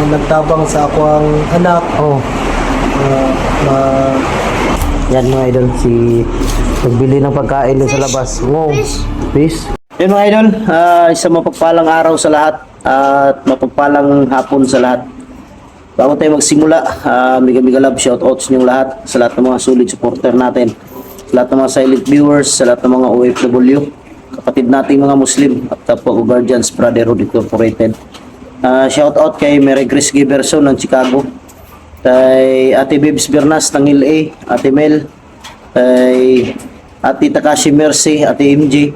Nagtabang sa ako ang anak. Oh, Uh, ma- yan mga idol, si nagbili ng pagkain doon sa labas. Wow, fish. Yun mga idol, isang mapagpalang araw sa lahat at mapagpalang hapon sa lahat. Bago tayo magsimula, mega love shoutouts niyong lahat sa lahat ng mga solid supporter natin, sa lahat ng mga silent viewers, sa lahat ng mga OFW, kapatid nating mga Muslim at Tapo Guardians Brotherhood Incorporated. Shoutout kay Mary Grace Giverson ng Chicago, kay Ate Bibs Bernas ng LA, Ate Mel, kay Ate Takashi Mercy, Ate MJ,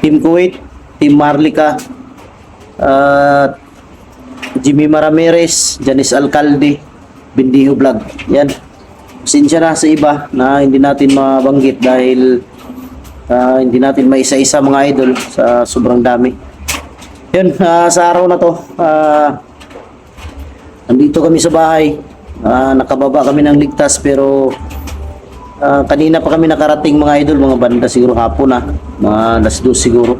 Team Kuwait, Team Marlica, Jimmy Ramirez, Janice Alcalde, Bindiho Vlog. Yan. Pasensya na sa iba na hindi natin mabanggit dahil hindi natin maisa-isa mga idol sa sobrang dami. Yun, sa araw na to, nandito kami sa bahay. Nakababa kami ng ligtas pero kanina pa kami nakarating mga idol, mga banda siguro hapon na, mga alas 2 siguro.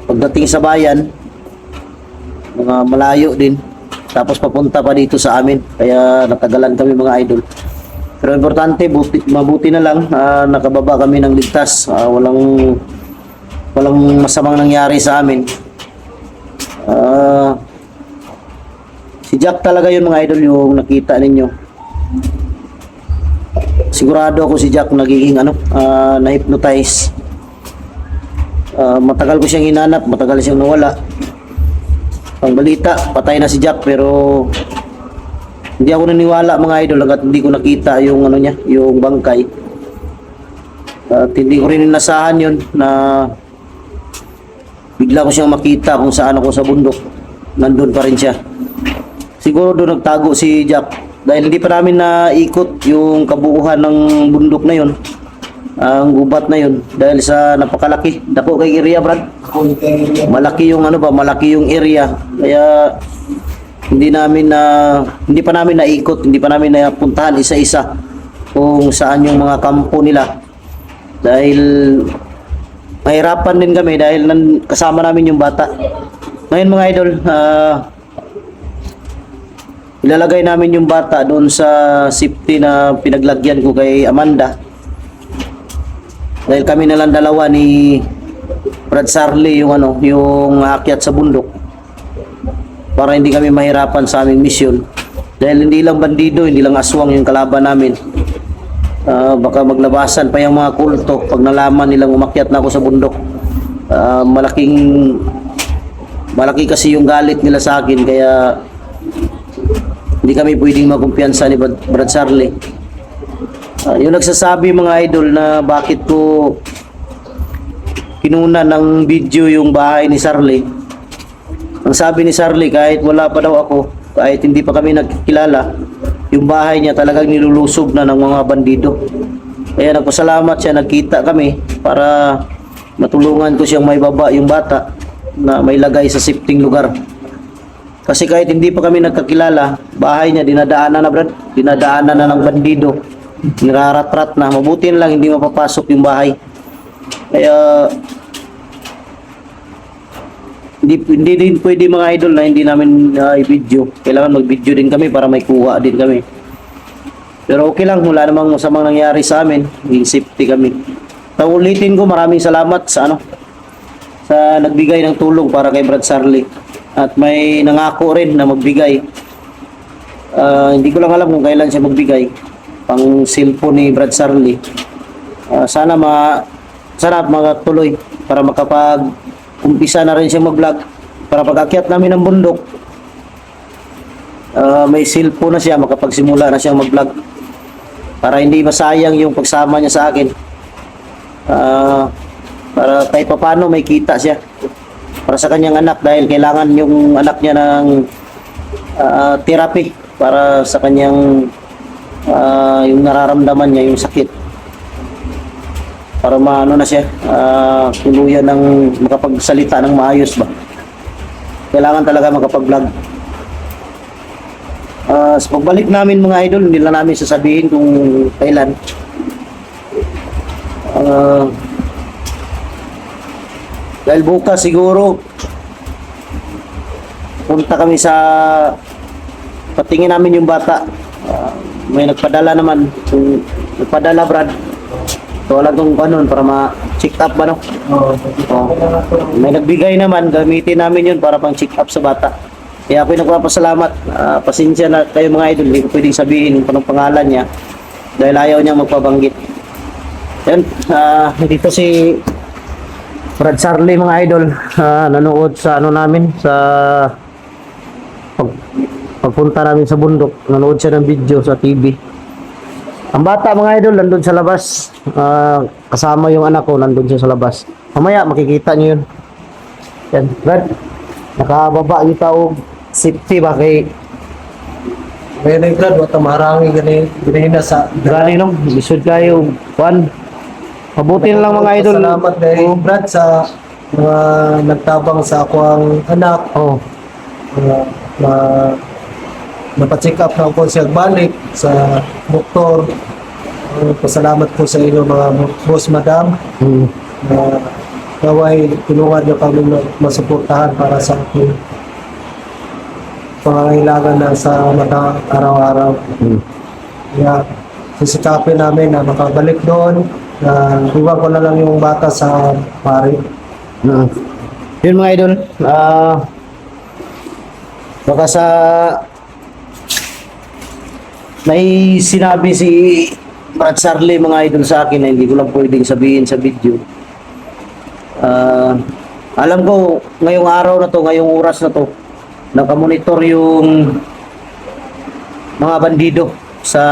Pagdating sa bayan, mga malayo din, tapos papunta pa dito sa amin, kaya natagalan kami mga idol. Pero importante, mabuti na lang, nakababa kami ng ligtas, walang masamang nangyari sa amin. Si Jack talaga yun mga idol, yung nakita ninyo. Sigurado ako si Jack nagiging na-hypnotize. Matagal ko siyang hinanap, matagal siyang nawala. Ang balita, patay na si Jack, pero hindi ako naniwala mga idol hanggat hindi ko nakita yung yung bangkay. At hindi ko rin inasahan yun na bigla ko siyang makita kung saan ako sa bundok. Nandun pa rin siya. Siguro doon nagtago si Jack dahil hindi pa namin naikot yung kabuuhan ng bundok na yun, ang gubat na yun, dahil sa napakalaki. Dako kay area, Brad. Malaki yung malaki yung area. Kaya hindi pa namin naikot, hindi pa namin napuntahan isa-isa kung saan yung mga kampo nila. Dahil mahirapan din kami dahil kasama namin yung bata. Ngayon mga idol, ilalagay namin yung bata doon sa safety na pinaglagyan ko kay Amanda. Dahil kami na lang dalawa ni Brad Sarley yung aakyat sa bundok, para hindi kami mahirapan sa aming misyon. Dahil hindi lang bandido, hindi lang aswang yung kalaban namin. Baka maglabasan pa yung mga kulto pag nalaman nilang umakyat na ako sa bundok. Malaki kasi yung galit nila sa akin, kaya hindi kami pwedeng magkumpiyansa ni Brad Sarley. Yung nagsasabi mga idol na bakit ko kinuna ng video yung bahay ni Sarley. Ang sabi ni Sarley, kahit wala pa daw ako, kahit hindi pa kami nagkilala, yung bahay niya talagang nilulusob na ng mga bandido. Kaya nagpasalamat siya, nagkita kami para matulungan ko siyang may baba yung bata na may lagay sa safety lugar. Kasi kahit hindi pa kami nagkakilala, bahay niya dinadaanan na, Brad. Dinadaanan na ng bandido. Niraratrat na. Mabuti na lang hindi mapapasok yung bahay. Kaya hindi din pwede mga idol na hindi namin i-video. Kailangan mag-video din kami para may kuha din kami. Pero okay lang, wala namang masamang nangyari sa amin. Safety kami. Ulitin ko, maraming salamat sa nagbigay ng tulong para kay Brad Sarley. At may nangako rin na magbigay. Hindi ko lang alam kung kailan siya magbigay. Pang cellphone ni Brad Sarley. Sana magtuloy para makapag-umpisa na rin siya mag-vlog. Para pag-akyat namin ng bundok, may cellphone na siya, makapagsimula na siyang mag-vlog. Para hindi masayang yung pagsama niya sa akin. Para kahit paano may kita siya. Para sa kanyang anak, dahil kailangan yung anak niya ng therapy para sa kanyang yung nararamdaman niya, yung sakit, para maano na siya, tuluyan ng makapagsalita ng maayos ba. Kailangan talaga makapag-vlog. Sa pagbalik namin mga idol, hindi lang namin sasabihin kung kailan. Dahil bukas siguro punta kami sa patingin namin yung bata. May nagpadala naman. Yung nagpadala, Brad. So wala tong kanon para ma-check up ba, no? Oo. Oh. May nagbigay naman, gamitin namin yun para pang check up sa bata. Kaya ako'y nagpapasalamat. Pasensya na kayo mga idol, hindi ko pwedeng sabihin kung anong pangalan niya dahil ayaw niya magpabanggit. Yan, dito si Brad Charlie mga idol, nanood sa ano namin, sa pagpunta namin sa bundok, nanood siya ng video sa TV. Ang bata mga idol, nandun sa labas. Kasama yung anak ko, nandun siya sa labas. Mamaya, makikita niyo yun. Yan, Brad. Nakababa kita o safety ba kay May naggrad, wata marangi ganyan na sa Gani no? Bisod kayo. Juan. Mabuti na lang mga idol. Salamat dahil Brad sa mga nagtabang sa akwang anak. Oh. Na napacheck up na ako siya balik sa doktor. Pasalamat po sa inyo mga boss, madam. Na naway tulungan niyo kami masuportahan para sa aking pangangailangan na sa mata araw-araw. Kaya sisikapin namin na makabalik doon, na iwan ko na lang yung bata sa pare. Yun mga idol. Baka sa may sinabi si Brad Charlie mga idol sa akin na hindi ko lang pwedeng sabihin sa video. Alam ko ngayong araw na to, ngayong oras na to, nakamonitor yung mga bandido sa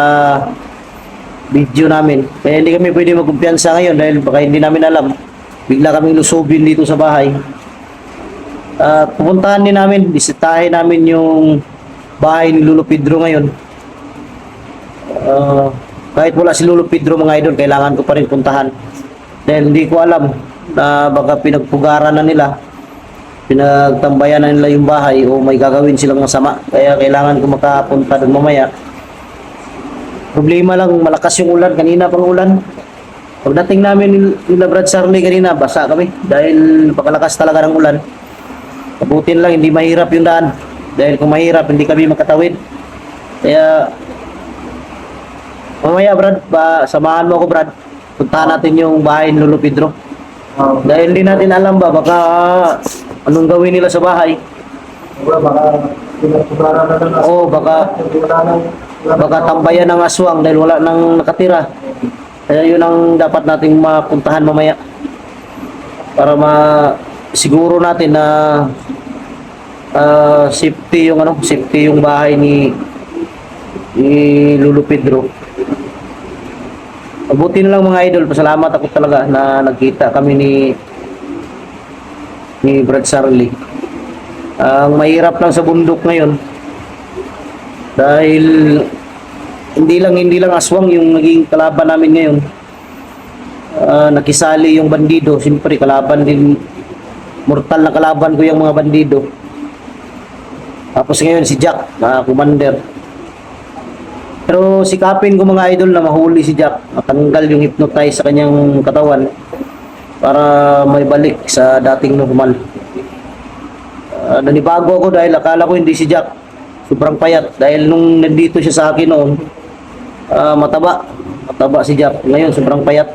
video namin. Kaya hindi kami pwede magkumpiyansa ngayon dahil baka hindi namin alam. Bigla kaming lusubin dito sa bahay. Pupuntahan din namin, bisitahin namin yung bahay ni Lolo Pedro ngayon. Kahit wala si Lolo Pedro mga idol, kailangan ko pa rin puntahan. Dahil hindi ko alam na baka pinagpugaran na nila, pinagtambayan na nila yung bahay o may gagawin silang masama. Kaya kailangan ko makapunta doon mamaya. Problema lang, malakas yung ulan. Kanina pang ulan. Pagdating namin nila Brad Charlie kanina, basa kami. Dahil pakalakas talaga ng ulan. Kabutin lang, hindi mahirap yung daan. Dahil kung mahirap, hindi kami makatawid. Kaya mamaya Brad, samahan mo ako Brad. Puntahan natin yung bahay ni Lolo Pedro. Dahil hindi natin alam ba, baka anong gawin nila sa bahay. Baka pinagpugaran na lang. Oo, baka tambayan ng aswang dahil wala nang nakatira. Kaya yun ang dapat nating mapuntahan mamaya. Para siguro natin na safety yung bahay ni Lolo Pedro. Mabuti na lang mga idol, pasalamat ako talaga na nagkita kami ni Brad Charlie. Ang mahirap lang sa bundok ngayon dahil hindi lang aswang yung naging kalaban namin ngayon. Nakisali yung bandido, siyempre kalaban din, mortal na kalaban ko yung mga bandido. Tapos ngayon si Jack, commander. Pero sikapin ko mga idol na mahuli si Jack, matanggal yung hypnotize sa kanyang katawan para may balik sa dating normal. Nanibago ako dahil akala ko hindi si Jack, sobrang payat. Dahil nung nandito siya sa akin noon, mataba si Jack. Ngayon sobrang payat.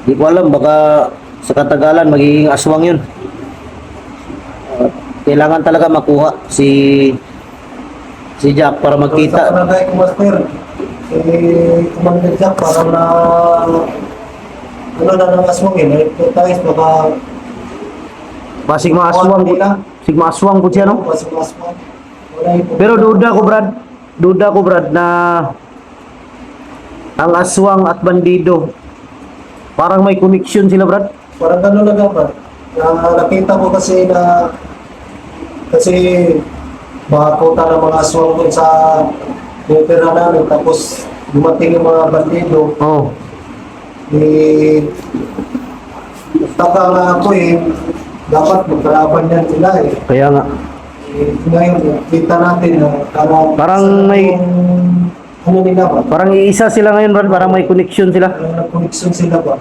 Di ko alam, baka sa katagalan magiging aswang yun. Kailangan talaga makuha si Jack para magkita. Sa palagay ko, Master, Commander Jack, parang na ng aswang yun. Hypnotize, baka Sigma aswang po siya, no? Basig aswang. Pero duda ko Brad na ang aswang at bandido parang may connection sila Brad. Parang gano'n lang ba? Nakita ko kasi makakuta ng mga aswang dun sa opera namin, tapos dumating yung mga bandido. Oh. Taka nga ako dapat magkalaban yan sila Kaya nga. Ngayon, kita natin na Parang may ano nila ba? Parang iisa sila ngayon, Brad. Parang may connection sila. Parang nag-connection sila ba?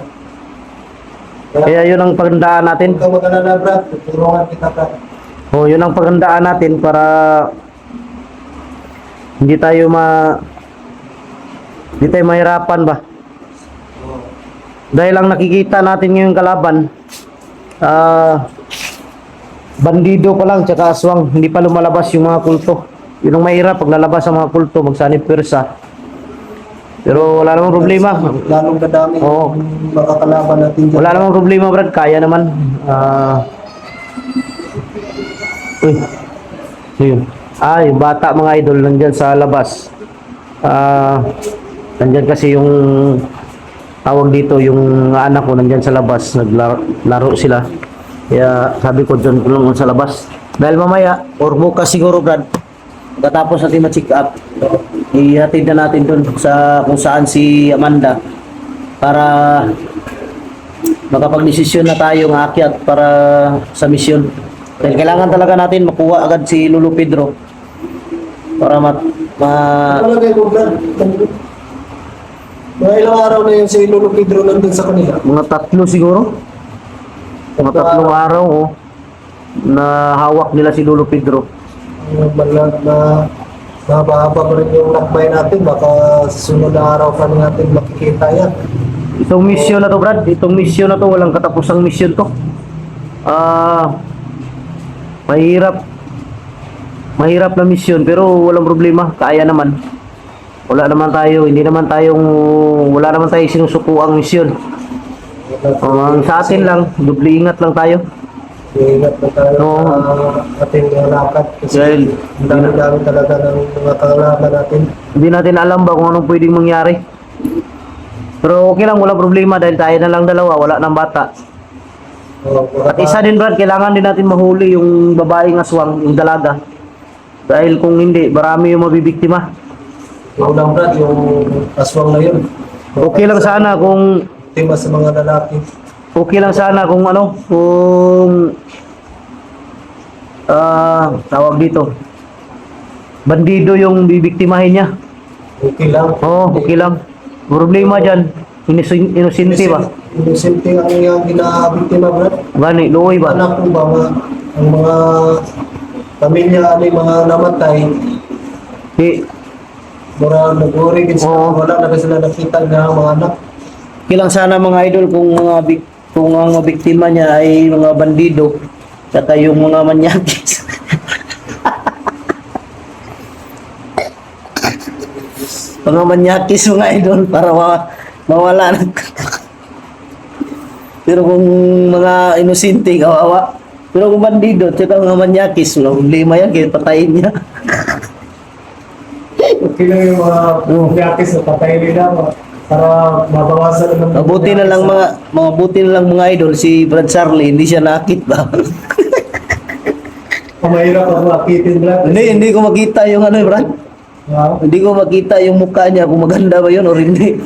Kaya yun ang paghandaan natin. Huwag ka mag-alala, Brad. Tutulungan kita, Brad. Oh, yun ang paghandaan natin para hindi tayo mahirapan ba. Dahil ang nakikita natin ngayong kalaban, bandido pa lang tsaka aswang, hindi pa lumalabas yung mga kulto. Yun ang mahirap pag lalabas ang mga kulto, magsanib pwersa. Pero wala namang problema. Lalong kadami Oo. yung makakalaban natin dyan. Wala namang problema, Brad. Kaya naman. Uy. Yun. Yung bata mga idol nandyan sa labas. Nandyan kasi yung tawag dito, yung anak ko nandyan sa labas. Naglaro sila. Kaya sabi ko dyan ko lang sa labas. Dahil mamaya, or bukas siguro, Brad, katapos natin ma-check up, ihatid na natin doon sa kung saan si Amanda para makapag-desisyon na tayo ng akyat para sa misyon. Dahil kailangan talaga natin makuha agad si Lolo Pedro para Palagay ko, Brad. Mga ilang araw na yun si Lolo Pedro nandun sa kanila. mga 3 siguro. Mga 3 araw na hawak nila si Lolo Pedro. Malag na mahaba-haba pa rin yung lakbay natin. Baka sa sunod na araw pa rin natin makikita yan. Itong mission na to, Brad, itong mission na to, walang katapusang mission to. Mahirap na mission pero walang problema, kaya naman. Wala naman tayo sinusuko ang mission. Sa atin lang, doble ingat lang tayo. Ingat na tayo Oo. sa ating lakad. Kasi Dahil ang dami-dami talaga ng mga kalaban natin. hindi natin alam ba kung anong pwedeng mangyari. Pero okay lang, wala problema dahil tayo na lang dalawa, wala nang bata. At isa din, Brad, kailangan din natin mahuli yung babaeng aswang, yung dalaga. Dahil kung hindi, marami yung mabibiktima. Yung lang, Brad, yung aswang na yun. Okay lang sana kung Tima sa mga lalaki. tawag dito, bandido yung bibiktimahin niya. Okay lang. Oo, okay lang. Problema dyan, inosente ba? Inosente ang yung ginabiktima, Brad. Gani, luoy ba? Anak ko ba, ang mga pamilya, mga namatay, Di, mura nag-uri din sila. Oo. Wala na kasi sila nakita nga mga anak. kilang sana mga idol kung ang biktima niya ay mga bandido at yung mga manyakis. Mga manyakis mga idol para mawala na. Pero kung mga inosente, kawawa. Pero kung bandido, tsaka mga manyakis, wala problema yan, kaya patayin niya. Okay lang yung mga yakis na patay nila para mabawasan naman. Mabuti na lang mga idol, si Brad Sarli, hindi siya nakit ba? Mahirap ako akitin, Brad. Hindi ko makita yung ano, Brad. Wow. Hindi ko makita yung mukha niya kung maganda ba yun or hindi.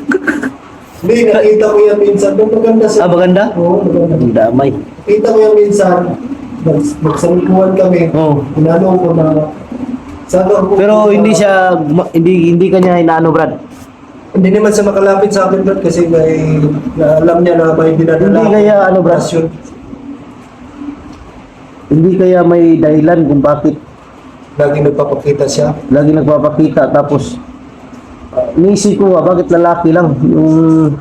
Hindi, nakita ko yan minsan. Doon maganda siya. Maganda? Oo, maganda. Ang damay. Nakita ko yan minsan. Magsalukuhan kami. Oo. Inano ko na. Pero hindi siya, hindi kanya inaano, Brad. Hindi naman siya makalapit sa akin, Brad, kasi may alam niya na may dinadala. Hindi kaya ano, Brad? Rasyon. Hindi kaya may dahilan kung bakit Lagi nagpapakita siya. lagi nagpapakita tapos inisip ko bakit lalaki lang yung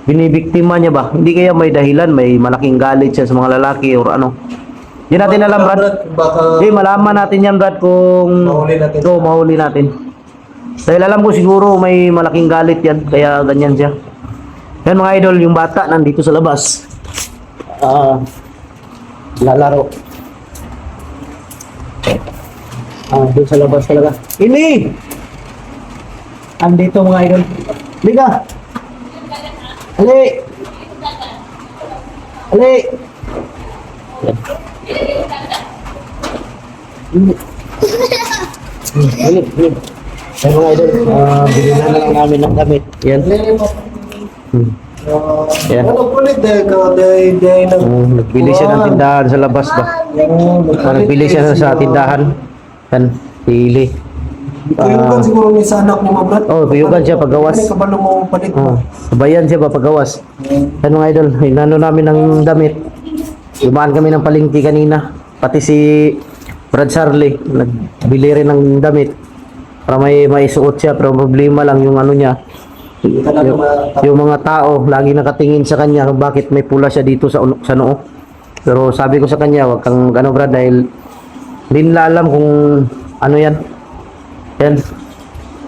binibiktima niya ba? Hindi kaya may dahilan, may malaking galit siya sa mga lalaki or ano. Hindi natin alam, Brad. Baka Hindi, malaman natin yan, Brad, kung Mahuli natin. Oo, mahuli natin. Dahil alam ko siguro may malaking galit yan, kaya ganyan siya. Yan mga idol, yung bata nandito sa labas. Lalaro. Doon sa labas talaga. Ini! Andito mga idol. Liga! Ali! Ali! Ali! Yan mga idol, bilhin na lang namin ng damit. Yan. Yan. Ano kulit dahil Nagbili siya ng tindahan sa labas ba? Nagbili siya sa tindahan. Yan, pili. Kuyugan siguro ni sa anak mo, Brad. Oh, kuyugan siya paggawas. Ano kabalo mo palit Oh, ba? sabayan siya ba paggawas? Yan mga idol, inano namin ng damit. Dumaan kami ng palengke kanina. Pati si Brad Charlie, nagbili rin ng damit. Para may suot siya, pero problema lang yung ano niya. Talaga Yung mga tao, lagi nakatingin sa kanya kung bakit may pula siya dito sa noo. Pero sabi ko sa kanya, wag kang ano Brad, dahil hindi nila alam kung ano yan. Yan.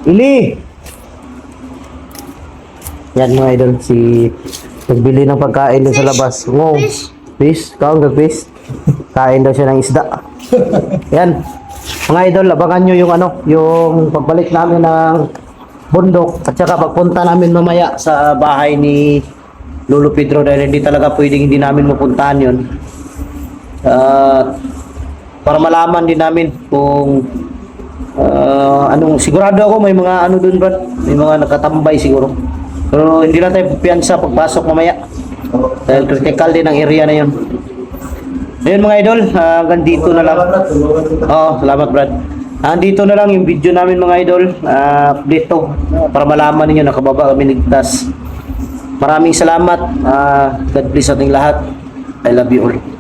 Ili! Yan mga idol, si nagbili ng pagkain doon sa labas. Wow. Fish? Kaon ka fish? Kain daw siya ng isda. Yan. Mga idol, abangan nyo yung ano, yung pagbalik namin ng bundok at saka pagpunta namin mamaya sa bahay ni Lolo Pedro dahil hindi talaga pwedeng hindi namin mapuntahan yun. Para malaman din namin kung anong, sigurado ako may mga ano dun, Brad, may mga nakatambay siguro, pero hindi na tayo piyansa pagpasok mamaya dahil critical din ang area na yun. Ayun mga idol, hanggang dito na lang. Salamat Brad. Dito na lang yung video namin mga idol. Update to para malaman niyo nakababa kami ligtas. Maraming salamat. God bless ating lahat. I love you all.